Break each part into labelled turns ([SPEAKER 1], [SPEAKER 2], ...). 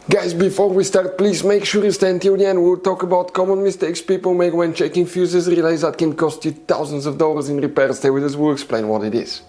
[SPEAKER 1] Guys, before we start, please make sure you stay until the end. We'll talk about common mistakes people make when checking fuses, relays that can cost you thousands of dollars in repairs. Stay with us, we'll explain what it is.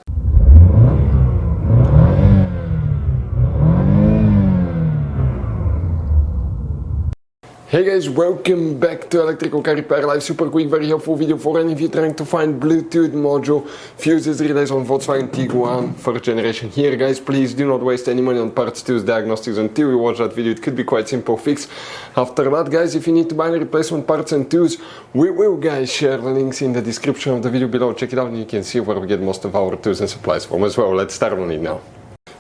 [SPEAKER 1] Hey guys, welcome back to Electrical Car Repair Live. Super quick, very helpful video for any of you trying to find Bluetooth module, fuses, relays on Volkswagen Tiguan first generation. Here guys, please do not waste any money on parts, tools, diagnostics until you watch that video. It could be quite simple fix. After that guys, if you need to buy any replacement parts and tools, we will guys share the links in the description of the video below. Check it out and you can see where we get most of our tools and supplies from as well. Let's start on it now.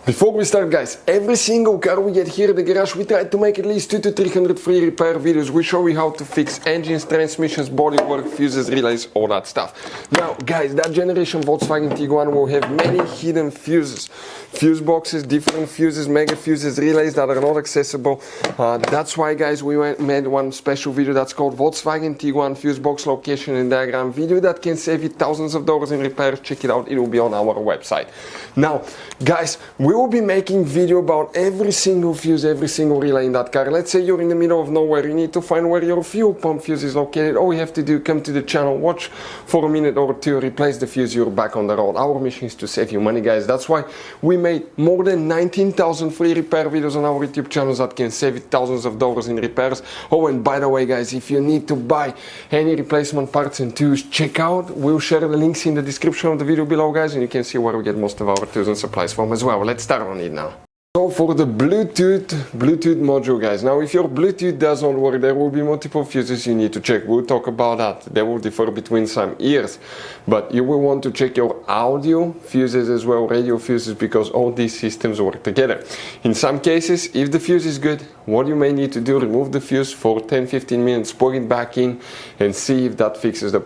[SPEAKER 1] Before we start guys, every single car we get here at the garage, we try to make at least 200 to 300 free repair videos. We show you how to fix engines, transmissions, bodywork, fuses, relays, all that stuff. Now guys, that generation Volkswagen Tiguan will have many hidden fuses. Fuse boxes, different fuses, mega fuses, relays that are not accessible. That's why guys, we made one special video that's called Volkswagen Tiguan Fuse Box Location and Diagram video that can save you thousands of dollars in repairs. Check it out, it will be on our website. Now guys, we will be making video about every single fuse, every single relay in that car. Let's say you're in the middle of nowhere, you need to find where your fuel pump fuse is located. All you have to do, come to the channel, watch for a minute or two, replace the fuse, you're back on the road. Our mission is to save you money guys. That's why we made more than 19,000 free repair videos on our YouTube channels that can save you thousands of dollars in repairs. Oh, and by the way guys, if you need to buy any replacement parts and tools, check out, we'll share the links in the description of the video below guys, and you can see where we get most of our tools and supplies from as well. Let's start on it now. So for the Bluetooth module guys, now if your Bluetooth doesn't work, there will be multiple fuses you need to check. We'll talk about that. They will differ between some ears, but you will want to check your audio fuses as well, radio fuses, because all these systems work together. In some cases, if the fuse is good, what you may need to do, remove the fuse for 10-15 minutes, plug it back in and see if that fixes the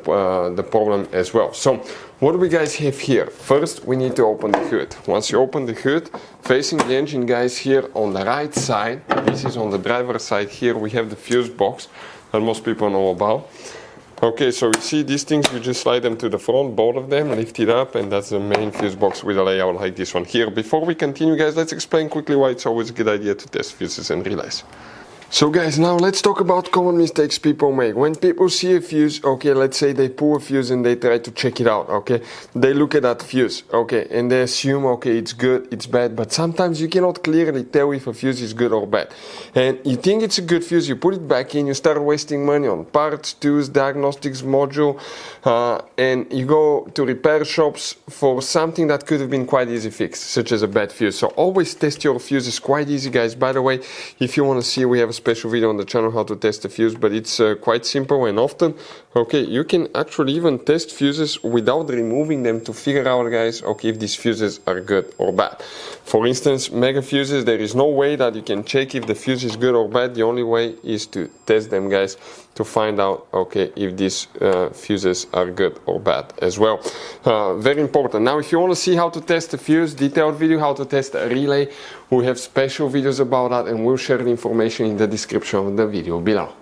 [SPEAKER 1] problem as well. So what do we guys have here? First, we need to open the hood. Once you open the hood, facing the engine guys, here on the right side, this is on the driver's side, here we have the fuse box that most people know about. Okay, so you see these things, you just slide them to the front, both of them, lift it up, and that's the main fuse box with a layout like this one here. Before we continue guys, let's explain quickly why it's always a good idea to test fuses and relays. So guys, now let's talk about common mistakes people make. When people see a fuse, okay, let's say they pull a fuse and they try to check it out, okay, they look at that fuse, okay, and they assume, okay, it's good, it's bad, but sometimes you cannot clearly tell if a fuse is good or bad. And you think it's a good fuse, you put it back in, you start wasting money on parts, tools, diagnostics, module, and you go to repair shops for something that could have been quite easy fixed, such as a bad fuse. So always test your fuses, quite easy guys. By the way, if you want to see, we have a special video on the channel how to test a fuse, but it's quite simple and often, okay, you can actually even test fuses without removing them to figure out guys, okay, if these fuses are good or bad. For instance, mega fuses, there is no way that you can check if the fuse is good or bad. The only way is to test them guys to find out, okay, if these fuses are good or bad as well. Very important. Now if you want to see how to test a fuse, detailed video how to test a relay, we have special videos about that and we'll share the information in the description of the video below.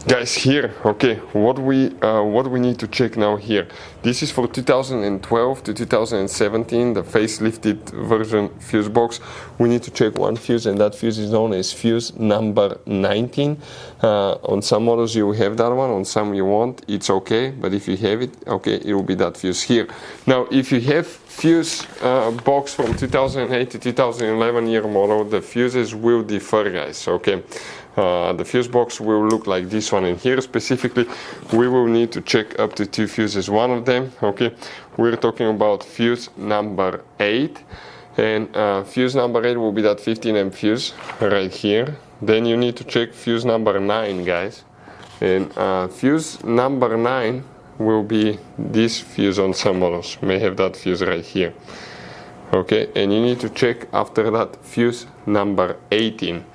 [SPEAKER 1] Guys, here, okay, what we need to check now here. This is for 2012 to 2017, the facelifted version fuse box. We need to check one fuse, and that fuse is known as fuse number 19. On some models you have that one, on some you won't. It's okay, but if you have it, okay, it will be that fuse here. Now, if you have fuse box from 2008 to 2011 year model, the fuses will differ, guys, okay. The fuse box will look like this one, and here specifically we will need to check up to 2 fuses. One of them, okay, we're talking about fuse number 8, and fuse number 8 will be that 15 amp fuse right here. Then you need to check fuse number 9 guys, and fuse number 9 will be this fuse. On some models may have that fuse right here, okay, and you need to check after that fuse number 18.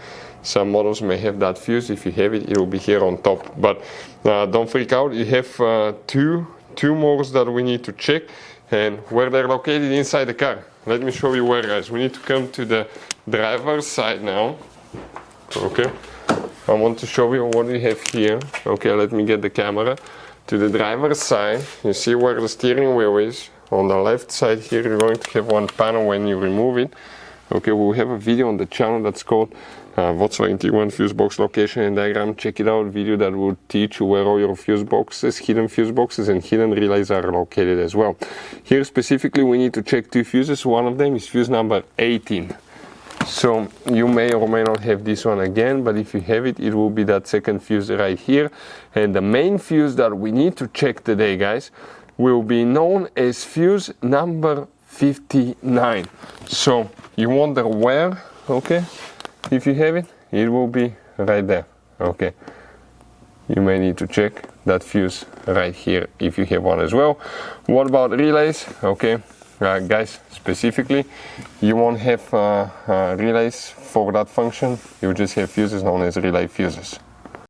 [SPEAKER 1] Some models may have that fuse. If you have it, it will be here on top, but don't freak out. You have two more that we need to check, and where they're located inside the car. Let me show you where, guys. We need to come to the driver's side now. Okay, I want to show you what we have here. Okay, let me get the camera to the driver's side. You see where the steering wheel is. On the left side here, you're going to have one panel when you remove it. Okay, we have a video on the channel that's called Volkswagen Tiguan fuse box location and diagram. Check it out, video that will teach you where all your fuse boxes, hidden fuse boxes and hidden relays are located as well. Here specifically we need to check two fuses. One of them is fuse number 18. So you may or may not have this one again, but if you have it, it will be that second fuse right here. And the main fuse that we need to check today, guys, will be known as fuse number 59. So you wonder where, okay, if you have it, it will be right there, okay. You may need to check that fuse right here if you have one as well. What about relays? Okay, guys, specifically, you won't have relays for that function. You just have fuses known as relay fuses.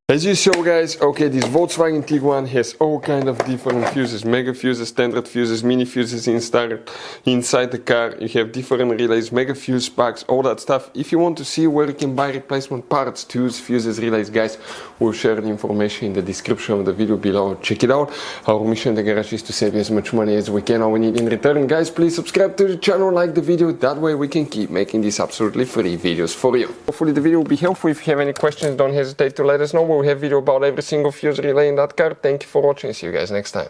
[SPEAKER 1] As you saw, guys, okay, this Volkswagen Tiguan has all kind of different fuses, mega fuses, standard fuses, mini fuses inside the car. You have different relays, mega fuse packs, all that stuff. If you want to see where you can buy replacement parts, tools, fuses, relays, guys, we'll share the information in the description of the video below. Check it out. Our mission in the garage is to save you as much money as we can. All we need in return, guys, please subscribe to the channel, like the video. That way we can keep making these absolutely free videos for you. Hopefully the video will be helpful. If you have any questions, don't hesitate to let us know. We'll have video about every single fuse relay in that car. Thank you for watching. See you guys next time.